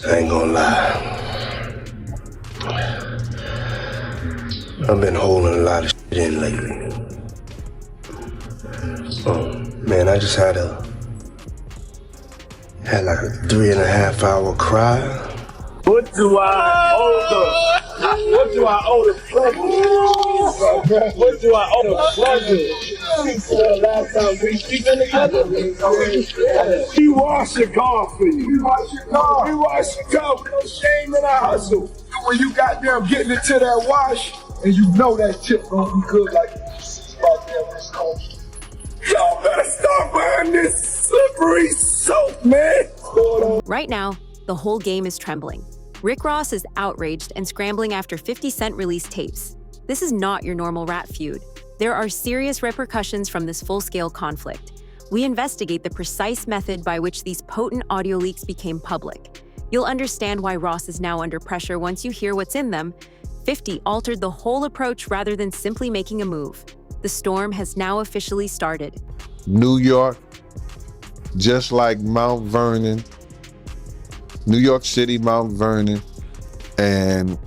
I ain't gonna lie. I've been holding a lot of shit in lately. Oh, man, I just had like a 3.5 hour cry. What do I owe the pleasure? What do I owe the pleasure? Last time we been together, he washed your car for you. He washed your car. He washed your car with no shame in our hustle. When you got them getting into that wash, and you know that tip gonna be good like y'all better start buying this slippery soap, man. Right now, the whole game is trembling. Rick Ross is outraged and scrambling after 50 Cent released tapes. This is not your normal rap feud. There are serious repercussions from this full-scale conflict. We investigate the precise method by which these potent audio leaks became public. You'll understand why Ross is now under pressure once you hear what's in them. 50 altered the whole approach rather than simply making a move. The storm has now officially started. New York, just like Mount Vernon, New York City, Mount Vernon, and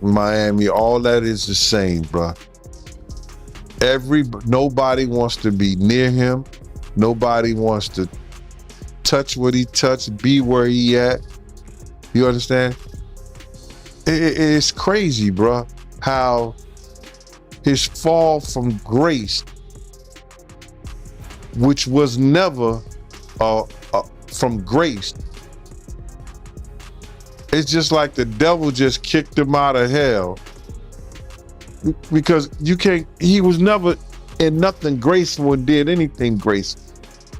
Miami, all that is the same, bruh. Nobody wants to be near him. Nobody wants to touch what he touched, be where he at. You understand? It's crazy, bruh, how his fall from grace, which was never from grace. It's just like the devil just kicked him out of hell. Because he was never in nothing graceful and did anything graceful.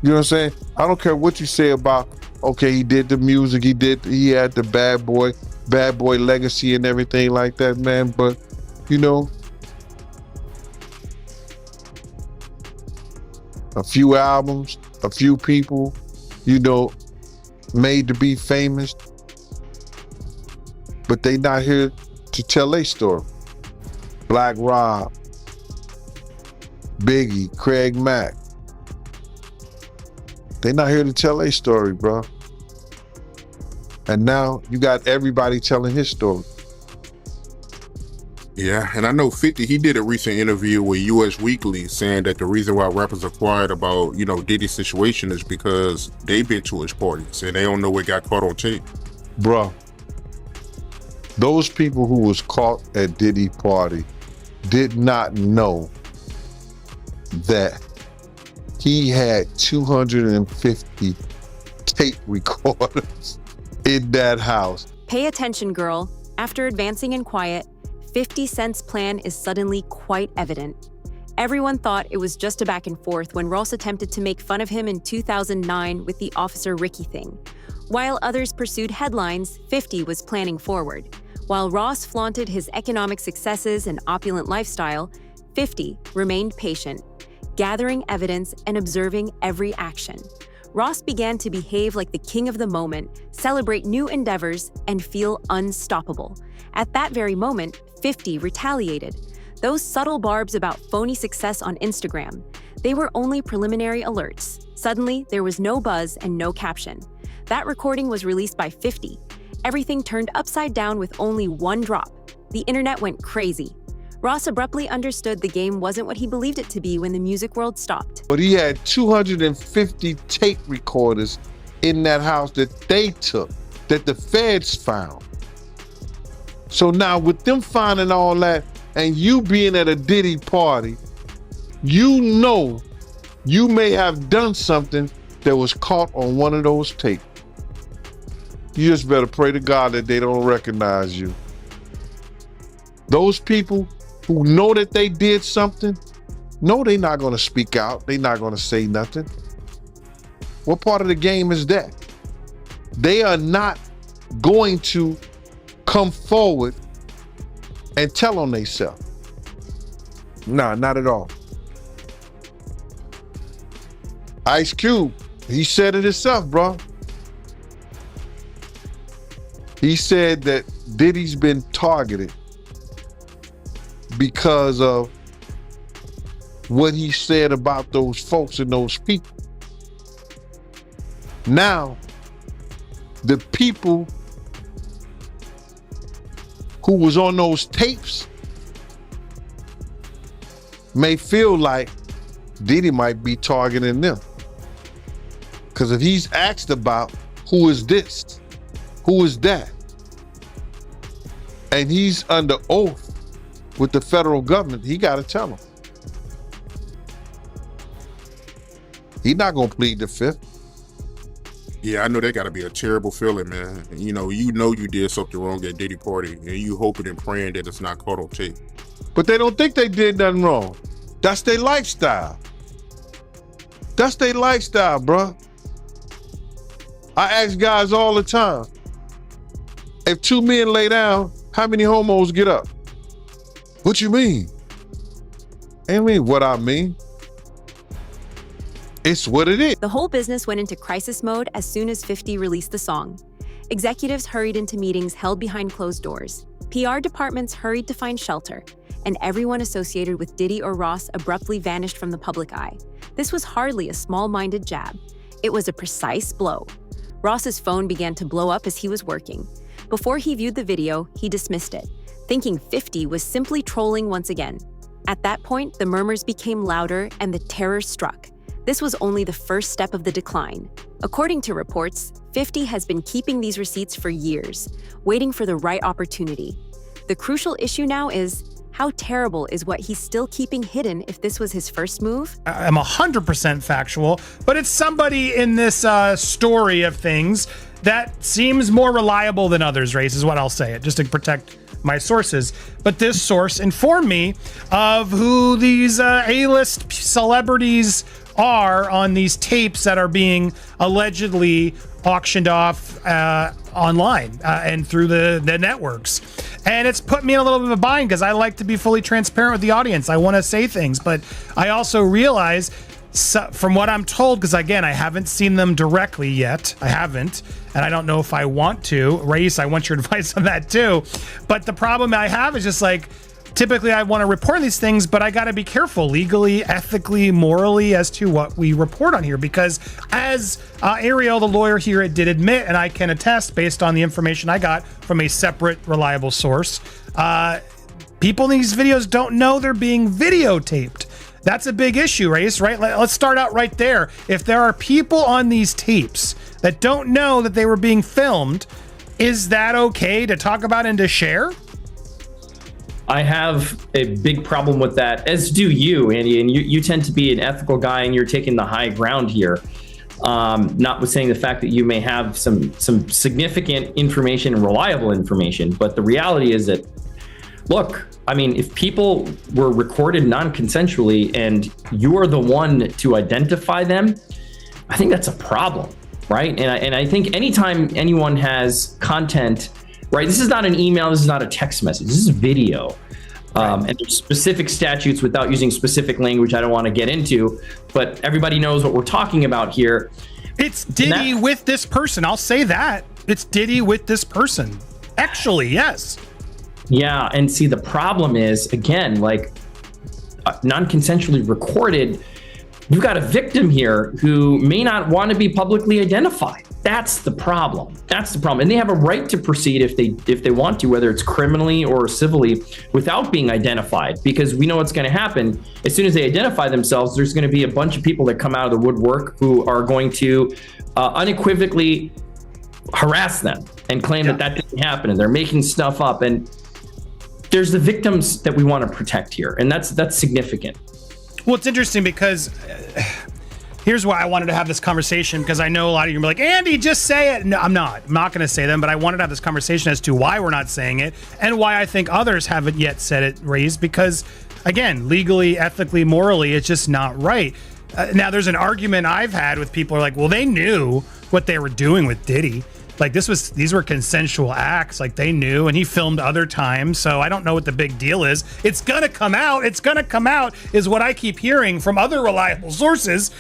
You know what I'm saying? I don't care what you say about, okay, he did the music, he had the bad boy legacy and everything like that, man. But, you know, a few albums, a few people, you know, made to be famous, but they not here to tell their story. Black Rob, Biggie, Craig Mack. They not here to tell their story, bro. And now you got everybody telling his story. Yeah, and I know 50, he did a recent interview with US Weekly saying that the reason why rappers are quiet about, you know, Diddy's situation is because they've been to his parties and they don't know what got caught on tape. Bro, those people who was caught at Diddy party did not know that he had 250 tape recorders in that house. Pay attention, girl. After advancing in quiet, 50 Cent's plan is suddenly quite evident. Everyone thought it was just a back and forth when Ross attempted to make fun of him in 2009 with the Officer Ricky thing. While others pursued headlines, 50 was planning forward. While Ross flaunted his economic successes and opulent lifestyle, 50 remained patient, gathering evidence and observing every action. Ross began to behave like the king of the moment, celebrate new endeavors, and feel unstoppable. At that very moment, 50 retaliated. Those subtle barbs about phony success on Instagram, they were only preliminary alerts. Suddenly, there was no buzz and no caption. That recording was released by 50. Everything turned upside down with only one drop. The internet went crazy. Ross abruptly understood the game wasn't what he believed it to be when the music world stopped. But he had 250 tape recorders in that house that they took, that the feds found. So now with them finding all that and you being at a Diddy party, you know you may have done something that was caught on one of those tapes. You just better pray to God that they don't recognize you. Those people who know that they did something, no, they're not gonna speak out. They're not gonna say nothing. What part of the game is that? They are not going to come forward and tell on themselves. Nah, not at all. Ice Cube, he said it himself, bro. He said that Diddy's been targeted because of what he said about those folks and those people. Now, the people who was on those tapes may feel like Diddy might be targeting them. Because if he's asked about who is this, who is that, and he's under oath with the federal government, he got to tell them. He's not going to plead the fifth. Yeah, I know that got to be a terrible feeling, man. You know you did something wrong at Diddy party, and you hoping and praying that it's not caught on tape. But they don't think they did nothing wrong. That's their lifestyle. That's their lifestyle, bro. I ask guys all the time, if two men lay down, how many homos get up? What you mean? I mean what I mean. It's what it is. The whole business went into crisis mode as soon as 50 released the song. Executives hurried into meetings held behind closed doors. PR departments hurried to find shelter, and everyone associated with Diddy or Ross abruptly vanished from the public eye. This was hardly a small-minded jab. It was a precise blow. Ross's phone began to blow up as he was working. Before he viewed the video, he dismissed it, thinking 50 was simply trolling once again. At that point, the murmurs became louder and the terror struck. This was only the first step of the decline. According to reports, 50 has been keeping these receipts for years, waiting for the right opportunity. The crucial issue now is, how terrible is what he's still keeping hidden if this was his first move? I'm 100% factual, but it's somebody in this story of things that seems more reliable than others, Race, is what I'll say it, just to protect my sources. But this source informed me of who these A-list celebrities are on these tapes that are being allegedly auctioned off online and through the networks. And it's put me in a little bit of a bind because I like to be fully transparent with the audience. I want to say things, but I also realize from what I'm told, because again, I haven't seen them directly yet. I haven't, and I don't know if I want to. Race, I want your advice on that too. But the problem I have is just like, typically I want to report these things, but I got to be careful legally, ethically, morally as to what we report on here. Because as Ariel, the lawyer here, did admit, and I can attest based on the information I got from a separate, reliable source, people in these videos don't know they're being videotaped. That's a big issue, Race, right? Let's start out right there. If there are people on these tapes that don't know that they were being filmed, is that okay to talk about and to share? I have a big problem with that, as do you, Andy. And you tend to be an ethical guy, and you're taking the high ground here. Notwithstanding the fact that you may have some significant information and reliable information, but the reality is that, look, I mean, if people were recorded non-consensually and you're the one to identify them, I think that's a problem, right? And I think anytime anyone has content, right, this is not an email, this is not a text message, this is video. And there's specific statutes without using specific language I don't want to get into, but everybody knows what we're talking about here. It's Diddy with this person. I'll say that. It's Diddy with this person. Actually, yes. Yeah, and see, the problem is, again, like non-consensually recorded, you've got a victim here who may not want to be publicly identified. That's the problem. That's the problem. And they have a right to proceed if they want to, whether it's criminally or civilly, without being identified, because we know what's going to happen. As soon as they identify themselves, there's going to be a bunch of people that come out of the woodwork who are going to unequivocally harass them and claim that didn't happen, and they're making stuff up. And there's the victims that we want to protect here, and that's significant. Well, it's interesting because here's why I wanted to have this conversation, because I know a lot of you are like, Andy, just say it. No, I'm not going to say them, but I wanted to have this conversation as to why we're not saying it and why I think others haven't yet said it, Raised, because again, legally, ethically, morally, it's just not right. Now, there's an argument I've had with people who are like, well, they knew what they were doing with Diddy. Like these were consensual acts, like they knew, and he filmed other times. So I don't know what the big deal is. It's gonna come out. It's gonna come out is what I keep hearing from other reliable sources.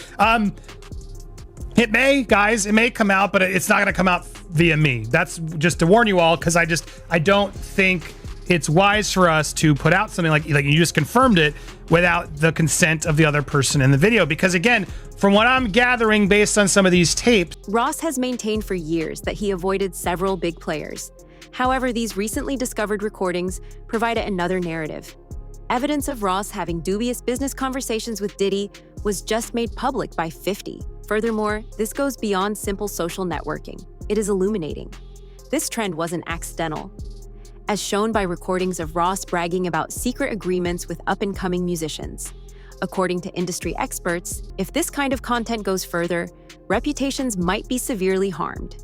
It may come out, but it's not gonna come out via me. That's just to warn you all, because I don't think it's wise for us to put out something like you just confirmed it without the consent of the other person in the video. Because again, from what I'm gathering based on some of these tapes, Ross has maintained for years that he avoided several big players. However, these recently discovered recordings provide another narrative. Evidence of Ross having dubious business conversations with Diddy was just made public by 50. Furthermore, this goes beyond simple social networking. It is illuminating. This trend wasn't accidental. As shown by recordings of Ross bragging about secret agreements with up-and-coming musicians. According to industry experts, if this kind of content goes further, reputations might be severely harmed.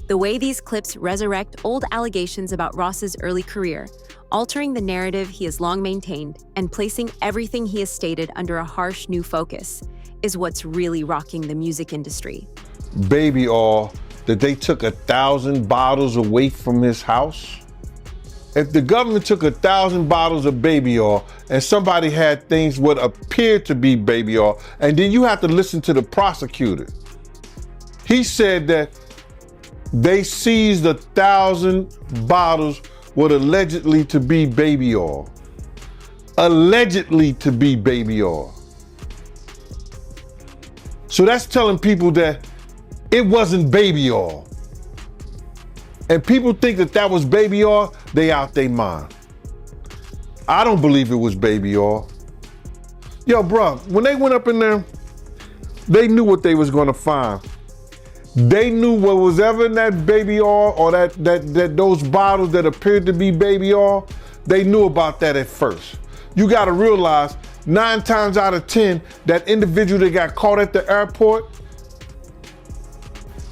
The way these clips resurrect old allegations about Ross's early career, altering the narrative he has long maintained and placing everything he has stated under a harsh new focus, is what's really rocking the music industry. Baby oil that they took 1,000 bottles away from his house? If the government took 1,000 bottles of baby oil and somebody had things what appeared to be baby oil, and then you have to listen to the prosecutor. He said that they seized 1,000 bottles what allegedly to be baby oil. Allegedly to be baby oil. So that's telling people that it wasn't baby oil. And people think that that was baby oil, they out their mind. I don't believe it was baby oil. Yo, bro, when they went up in there, they knew what they was gonna find. They knew what was ever in that baby oil or that those bottles that appeared to be baby oil, they knew about that at first. You gotta realize 9 times out of 10, that individual that got caught at the airport,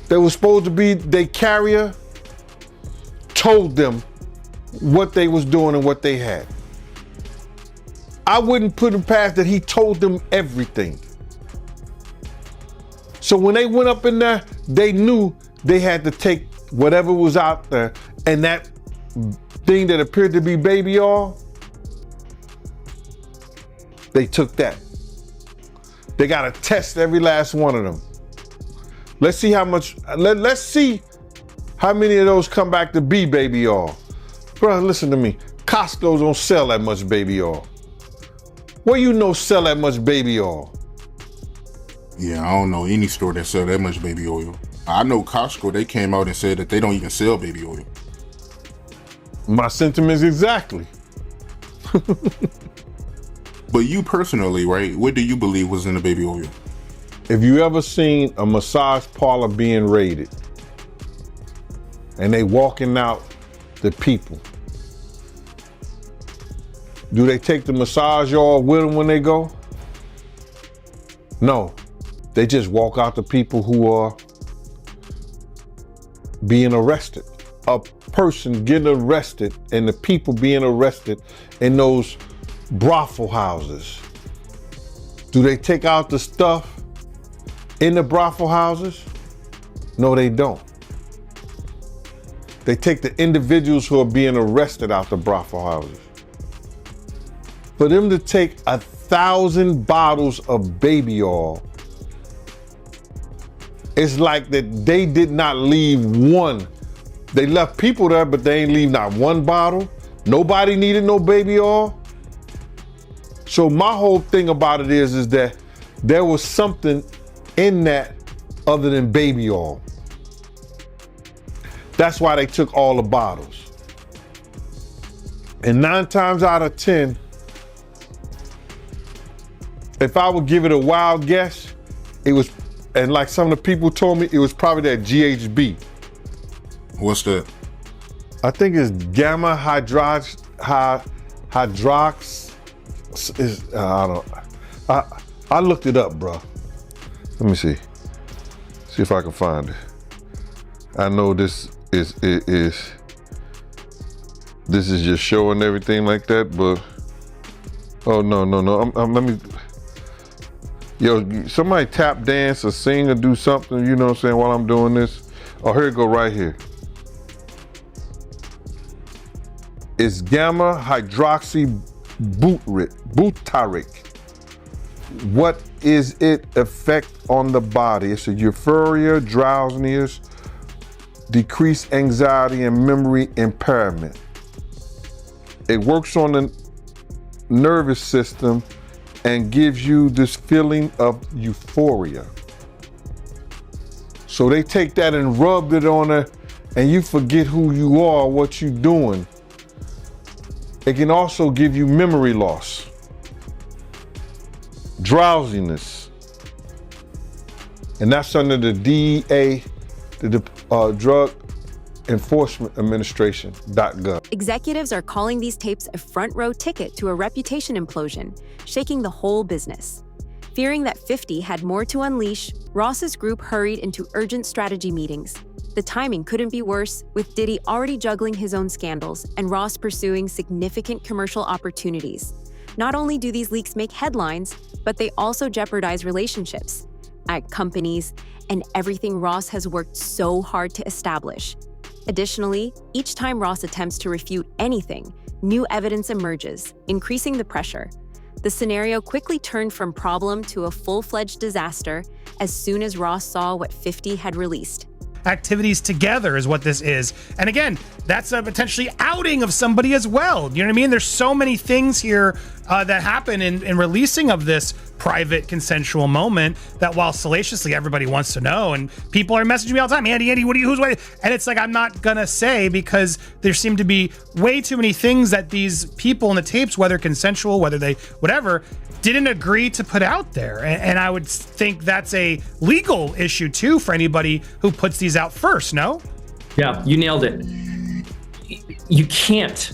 that was supposed to be their carrier, told them what they was doing and what they had. I wouldn't put him past that he told them everything. So when they went up in there, they knew they had to take whatever was out there, and that thing that appeared to be baby oil, they took that. They gotta test every last one of them. Let's see how much, let's see how many of those come back to be baby oil. Bro, listen to me. Costco don't sell that much baby oil. Where you know sell that much baby oil? Yeah, I don't know any store that sell that much baby oil. I know Costco, they came out and said that they don't even sell baby oil. My sentiments exactly. But you personally, right, what do you believe was in the baby oil? If you ever seen a massage parlor being raided, and they walking out the people, do they take the massage oil with them when they go? No, they just walk out the people who are being arrested. A person getting arrested and the people being arrested in those brothel houses. Do they take out the stuff in the brothel houses? No, they don't. They take the individuals who are being arrested out the brothel houses. For them to take 1,000 bottles of baby oil, it's like that they did not leave one. They left people there, but they ain't leave not one bottle. Nobody needed no baby oil. So my whole thing about it is that there was something in that other than baby oil. That's why they took all the bottles. And 9 times out of 10, if I would give it a wild guess, it was, and like some of the people told me, it was probably that GHB. What's that? I think it's gamma hydrox. I looked it up, bro. Let me see. See if I can find it. I know this is just showing everything like that, but oh no. Let me. Yo, somebody tap dance or sing or do something. You know what I'm saying? While I'm doing this. Oh, here it go right here. It's gamma hydroxy butyric. What is it effect on the body? It's a euphoria, drowsiness, decreased anxiety, and memory impairment. It works on the nervous system and gives you this feeling of euphoria. So they take that and rub it on her, and you forget who you are, what you're doing. It can also give you memory loss, drowsiness, and that's under the DEA, the Drug Enforcement Administration.gov. Executives are calling these tapes a front row ticket to a reputation implosion, shaking the whole business. Fearing that 50 had more to unleash, Ross's group hurried into urgent strategy meetings. The timing couldn't be worse, with Diddy already juggling his own scandals and Ross pursuing significant commercial opportunities. Not only do these leaks make headlines, but they also jeopardize relationships at companies and everything Ross has worked so hard to establish. Additionally, each time Ross attempts to refute anything, new evidence emerges, increasing the pressure. The scenario quickly turned from problem to a full-fledged disaster as soon as Ross saw what 50 had released. Activities together is what this is. And again, that's a potentially outing of somebody as well. You know what I mean? There's so many things here that happen in releasing of this private consensual moment that while salaciously everybody wants to know, and people are messaging me all the time, Andy, who's waiting? And it's like, I'm not gonna say, because there seem to be way too many things that these people in the tapes, whether consensual, whether they, whatever, didn't agree to put out there. And I would think that's a legal issue too for anybody who puts these out first, no? Yeah, you nailed it. You can't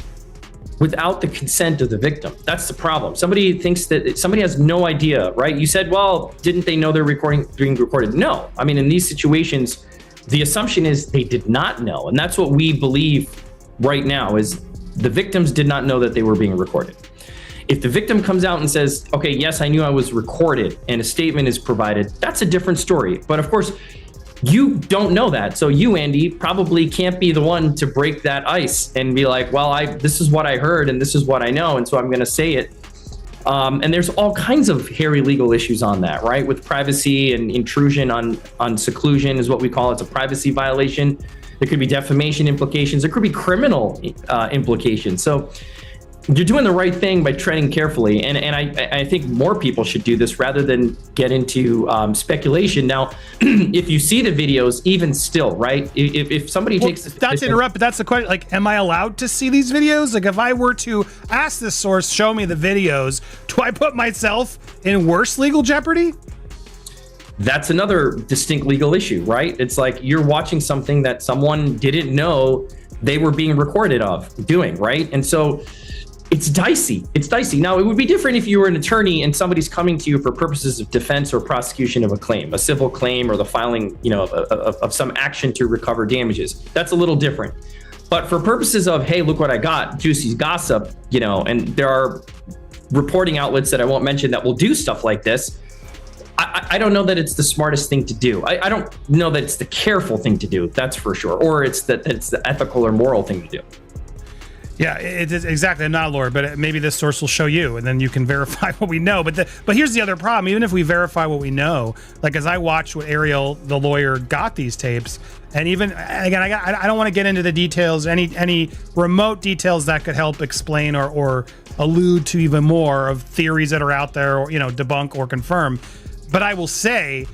without the consent of the victim. That's the problem. Somebody thinks that somebody has no idea, right? You said, well, didn't they know they're being recorded? No. I mean, in these situations, the assumption is they did not know. And that's what we believe right now is the victims did not know that they were being recorded. If the victim comes out and says, okay, yes, I knew I was recorded, and a statement is provided, that's a different story. But of course, you don't know that. So you, Andy, probably can't be the one to break that ice and be like, well, this is what I heard and this is what I know, and so I'm going to say it. And there's all kinds of hairy legal issues on that, right? With privacy and intrusion on seclusion is what we call it. It's a privacy violation. There could be defamation implications. There could be criminal implications. So you're doing the right thing by treading carefully. And I think more people should do this rather than get into speculation. Now, if you see the videos, even still, right? If somebody takes this, not to interrupt, but that's the question. Like, am I allowed to see these videos? Like, if I were to ask this source, show me the videos, do I put myself in worse legal jeopardy? That's another distinct legal issue, right? It's like you're watching something that someone didn't know they were being recorded of doing, right? And so it's dicey. It's dicey. Now, it would be different if you were an attorney and somebody's coming to you for purposes of defense or prosecution of a claim, a civil claim, or the filing, of some action to recover damages. That's a little different. But for purposes of, hey, look what I got, juicy gossip, and there are reporting outlets that I won't mention that will do stuff like this. I don't know that it's the smartest thing to do. I don't know that it's the careful thing to do. That's for sure. Or it's the ethical or moral thing to do. Yeah, it is exactly. I'm not a lawyer, but maybe this source will show you, and then you can verify what we know. But here's the other problem. Even if we verify what we know, like as I watched what Ariel, the lawyer, got these tapes, and even again, I don't want to get into the details, any remote details that could help explain or allude to even more of theories that are out there, or debunk or confirm. But I will say,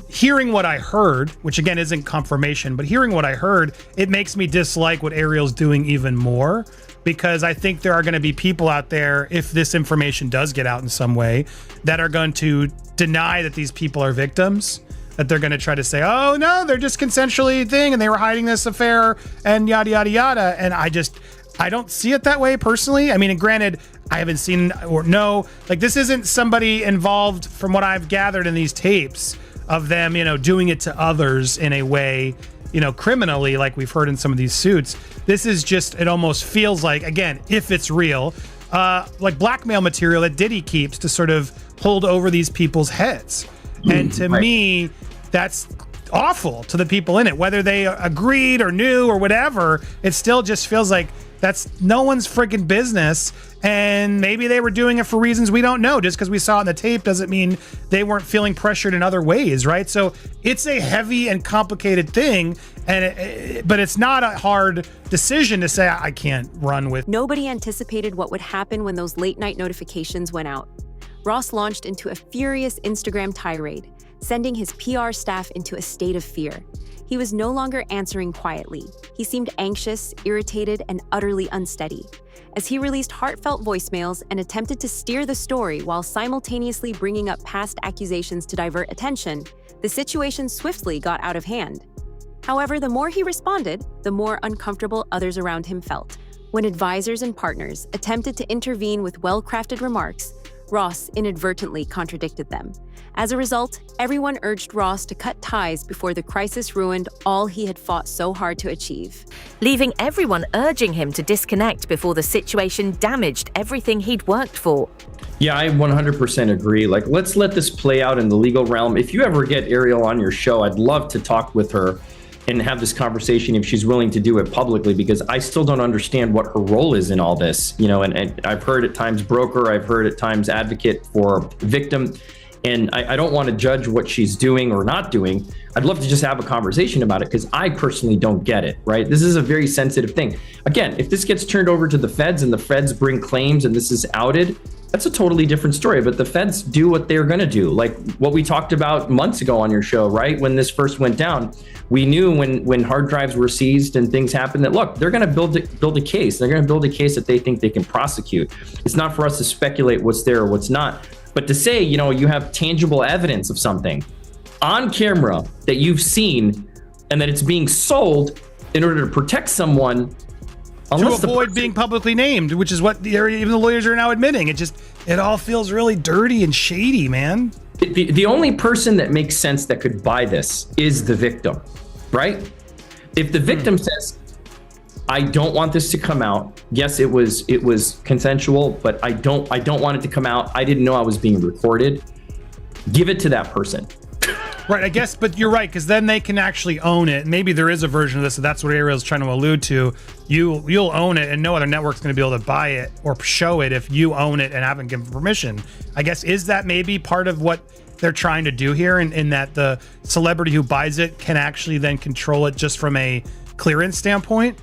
hearing what I heard, which again isn't confirmation, but hearing what I heard, it makes me dislike what Ariel's doing even more, because I think there are going to be people out there, if this information does get out in some way, that are going to deny that these people are victims, that they're going to try to say, oh no, they're just consensually thing and they were hiding this affair and yada, yada, yada. And I don't see it that way personally. I mean, and granted, I haven't seen or know, like this isn't somebody involved from what I've gathered in these tapes of them, doing it to others in a way, criminally, like we've heard in some of these suits. This is just, it almost feels like, again, if it's real, like blackmail material that Diddy keeps to sort of hold over these people's heads. And to me, that's awful to the people in it, whether they agreed or knew or whatever. It still just feels like That's no one's freaking business. And maybe they were doing it for reasons we don't know. Just because we saw it in the tape doesn't mean they weren't feeling pressured in other ways, right? So it's a heavy and complicated thing, but it's not a hard decision to say I can't run with. Nobody anticipated what would happen when those late night notifications went out. Ross launched into a furious Instagram tirade, sending his PR staff into a state of fear. He was no longer answering quietly. He seemed anxious, irritated, and utterly unsteady. As he released heartfelt voicemails and attempted to steer the story while simultaneously bringing up past accusations to divert attention, the situation swiftly got out of hand. However, the more he responded, the more uncomfortable others around him felt. When advisors and partners attempted to intervene with well-crafted remarks, Ross inadvertently contradicted them. As a result, everyone urged Ross to cut ties before the crisis ruined all he had fought so hard to achieve. Leaving everyone urging him to disconnect before the situation damaged everything he'd worked for. Yeah, I 100% agree. Like, let's let this play out in the legal realm. If you ever get Ariel on your show, I'd love to talk with her and have this conversation if she's willing to do it publicly, because I still don't understand what her role is in all this. You know, and I've heard at times broker, I've heard at times advocate for victim. And I don't want to judge what she's doing or not doing. I'd love to just have a conversation about it, because I personally don't get it, right? This is a very sensitive thing. Again, if this gets turned over to the feds and the feds bring claims and this is outed, that's a totally different story. But the feds do what they're going to do. Like what we talked about months ago on your show, right? When this first went down, we knew when hard drives were seized and things happened that, look, they're going to build a case. They're going to build a case that they think they can prosecute. It's not for us to speculate what's there or what's not. But to say, you know, you have tangible evidence of something on camera that you've seen and that it's being sold in order to protect someone, to avoid being publicly named, which is what even the lawyers are now admitting. It all feels really dirty and shady, man. The only person that makes sense that could buy this is the victim, right? If the victim says, I don't want this to come out. Yes, it was consensual, but I don't want it to come out. I didn't know I was being recorded. Give it to that person. Right, I guess, but you're right, because then they can actually own it. Maybe there is a version of this, so that's what Ariel's trying to allude to. You'll own it, and no other network's going to be able to buy it or show it if you own it and haven't given permission. I guess, is that maybe part of what they're trying to do here, in that the celebrity who buys it can actually then control it just from a clearance standpoint?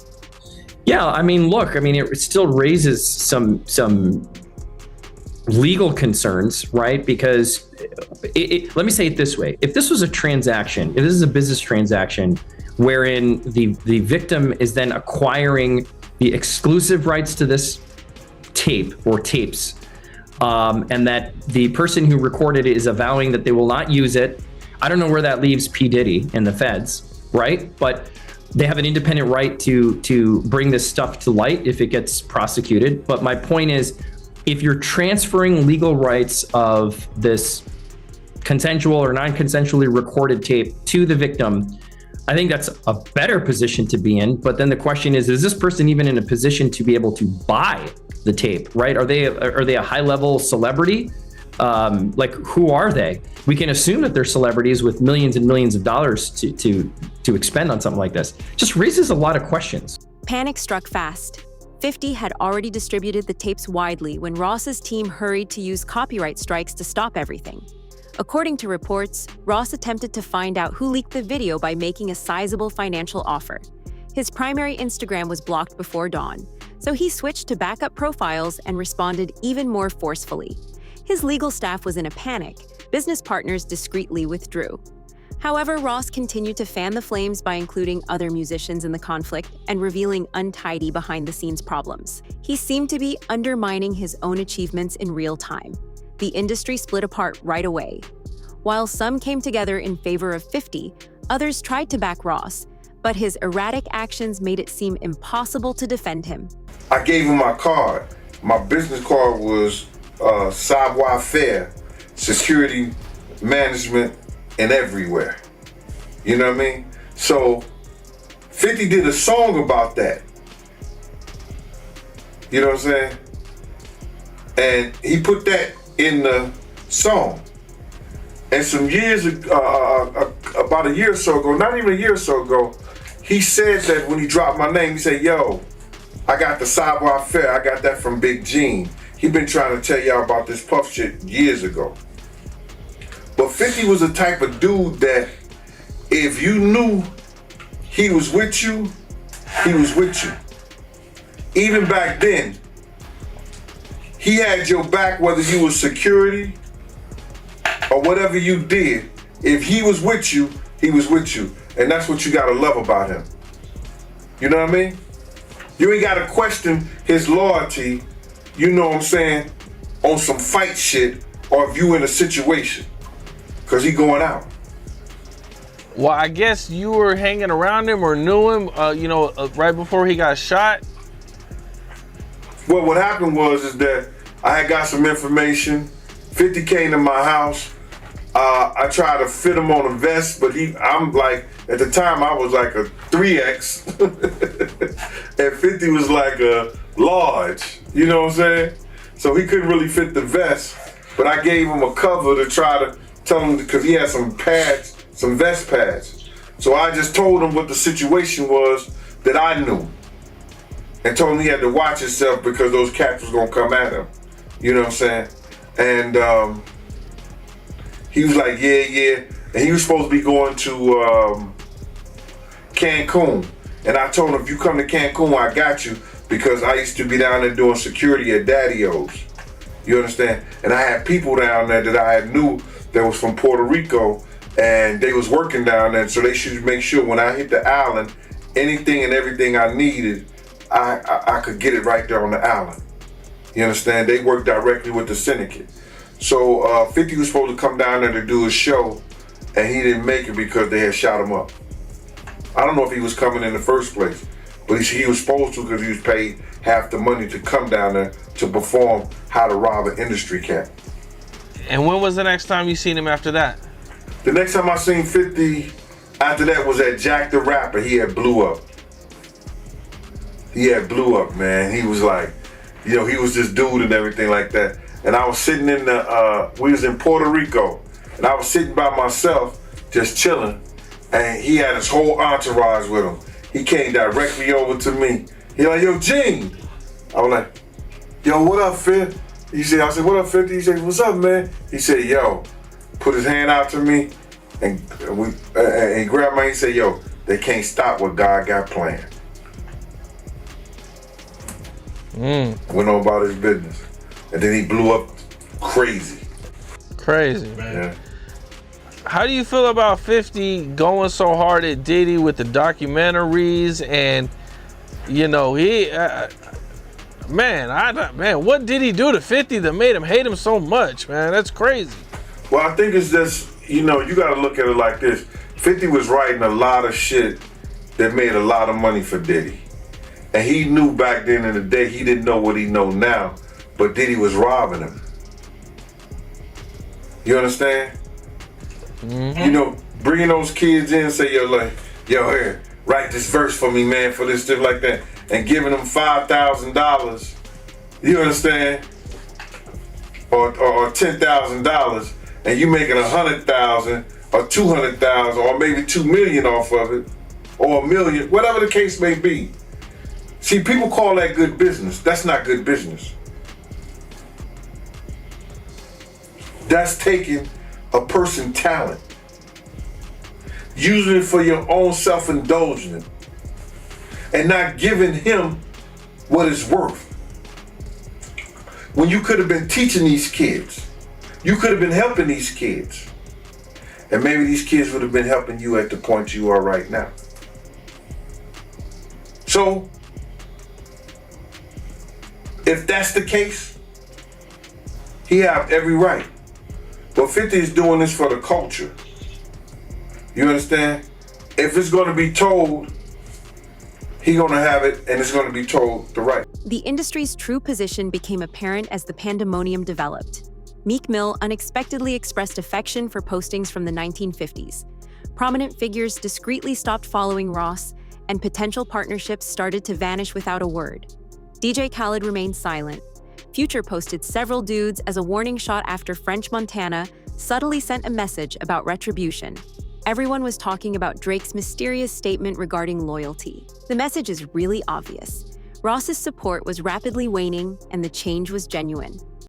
Yeah, I mean, look, it still raises some legal concerns, right? Because let me say it this way. If this was a transaction, if this is a business transaction wherein the victim is then acquiring the exclusive rights to this tape or tapes, and that the person who recorded it is avowing that they will not use it, I don't know where that leaves P. Diddy and the feds, right? But they have an independent right to bring this stuff to light if it gets prosecuted. But my point is, if you're transferring legal rights of this consensual or non-consensually recorded tape to the victim, I think that's a better position to be in. But then the question is this person even in a position to be able to buy the tape, right? Are they a high-level celebrity? Like, who are they? We can assume that they're celebrities with millions and millions of dollars to expend on something like this. Just raises a lot of questions. Panic struck fast. 50 had already distributed the tapes widely when Ross's team hurried to use copyright strikes to stop everything. According to reports, Ross attempted to find out who leaked the video by making a sizable financial offer. His primary Instagram was blocked before dawn, so he switched to backup profiles and responded even more forcefully. His legal staff was in a panic. Business partners discreetly withdrew. However, Ross continued to fan the flames by including other musicians in the conflict and revealing untidy behind-the-scenes problems. He seemed to be undermining his own achievements in real time. The industry split apart right away. While some came together in favor of 50, others tried to back Ross, but his erratic actions made it seem impossible to defend him. I gave him my card. My business card was savoir-faire, security management, and everywhere. You know what I mean? So 50 did a song about that. You know what I'm saying? And he put that in the song. And some years about a year or so ago, not even a year or so ago, he said that when he dropped my name, he said, yo, I got the Savoir Faire. I got that from Big Gene. He been trying to tell y'all about this Puff shit years ago. But 50 was the type of dude that if you knew he was with you, he was with you. Even back then, he had your back whether you was security or whatever you did. If he was with you, he was with you. And that's what you gotta love about him. You know what I mean? You ain't gotta question his loyalty, you know what I'm saying, on some fight shit or if you in a situation. Cause he going out. Well, I guess you were hanging around him or knew him, right before he got shot. Well, what happened is that I had got some information. 50 came to my house. I tried to fit him on a vest, but I'm like, at the time I was like a 3X. And 50 was like a large, you know what I'm saying? So he couldn't really fit the vest, but I gave him a cover to try to tell him, because he had some pads, some vest pads. So I just told him what the situation was that I knew. And told him he had to watch himself because those cats was gonna come at him. You know what I'm saying? And he was like, yeah. And he was supposed to be going to Cancun. And I told him, if you come to Cancun, I got you, because I used to be down there doing security at Daddy-O's. You understand? And I had people down there that I had knew that was from Puerto Rico, and they was working down there, so they should make sure when I hit the island, anything and everything I needed, I could get it right there on the island. You understand? They work directly with the syndicate. So 50 was supposed to come down there to do a show, and he didn't make it because they had shot him up. I don't know if he was coming in the first place, but he was supposed to, because he was paid half the money to come down there to perform How to Rob an Industry Cat. And when was the next time you seen him after that? The next time I seen 50 after that was at Jack the Rapper. He had blew up. Man. He was like, he was this dude and everything like that. And I was sitting we was in Puerto Rico, and I was sitting by myself, just chilling, and he had his whole entourage with him. He came directly over to me. He like, yo, Gene. I was like, yo, what up, Fif? I said, what up, 50? He said, what's up, man? He said, yo, put his hand out to me, and he grabbed my, he said, yo, they can't stop what God got planned. Went on about his business. And then he blew up crazy. Crazy, man. Yeah. How do you feel about 50 going so hard at Diddy with the documentaries and, what did he do to 50 that made him hate him so much, man? That's crazy. Well, I think it's just, you gotta look at it like this. 50 was writing a lot of shit that made a lot of money for Diddy. And he knew back then in the day, he didn't know what he know now, but Diddy was robbing him. You understand? Mm-hmm. Bringing those kids in, say, yo, here, write this verse for me, man, for this, stuff like that, and giving them $5,000, you understand? Or $10,000, and you making $100,000 or $200,000 or maybe $2 million off of it, or $1 million, whatever the case may be. See, people call that good business. That's not good business. That's taking a person's talent, using it for your own self-indulgence, and not giving him what it's worth. When you could have been teaching these kids, you could have been helping these kids, and maybe these kids would have been helping you at the point you are right now. So, if that's the case, he have every right. But 50 is doing this for the culture. You understand? If it's going to be told, he going to have it, and it's going to be told the right. The industry's true position became apparent as the pandemonium developed. Meek Mill unexpectedly expressed affection for postings from the 1950s. Prominent figures discreetly stopped following Ross, and potential partnerships started to vanish without a word. DJ Khaled remained silent. Future posted several dudes as a warning shot after French Montana subtly sent a message about retribution. Everyone was talking about Drake's mysterious statement regarding loyalty. The message is really obvious. Ross's support was rapidly waning and the change was genuine.